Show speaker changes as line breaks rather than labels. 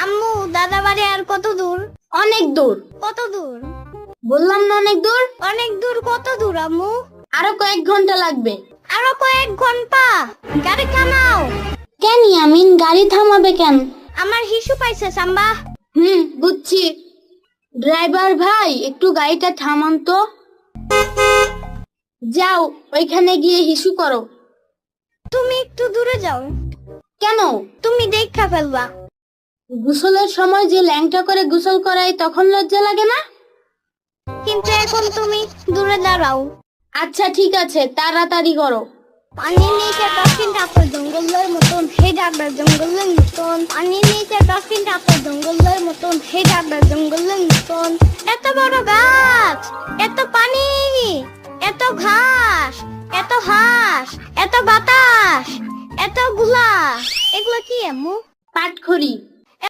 আম্মু দাদা বাড়ি আর কত দূর?
অনেক দূর।
কত দূর?
বললাম না অনেক দূর।
অনেক দূর। কত দূর আম্মু?
আরো কয়েক ঘন্টা লাগবে।
আরো কয়েক ঘন্টা? গাড়ি থামাও।
কেন ইয়ামিন, গাড়ি থামাবে কেন?
আমার হিসু পাইছে সাম্বা।
বুঝছি। ড্রাইভার ভাই, একটু গাড়িটা থামান তো। যাও, ওইখানে গিয়ে হিসু করো।
তুমি একটু দূরে যাও।
কেন?
তুমি দেখা ফেলবা।
গোসলের সময় যে ল্যাংটা করে গোসল করাই, তখন লজ্জা লাগে না?
কিন্তু এখন তুমি দূরে দাঁড়াও।
আচ্ছা ঠিক আছে, তাড়াতাড়ি করো।
পানির নিচে ডলফিন টাপের জঙ্গলের মতন, হে ডাক্তার জঙ্গলের মতন। পানির নিচে ডলফিন টাপের জঙ্গলের মতন, হে ডাক্তার জঙ্গলের মতন। এত বড় গাছ, এত পানি, এত ঘাস, এত হাঁস, এত বাতাস, এত গুলা, এগুলো কি আম্মু?
পাটখড়ি।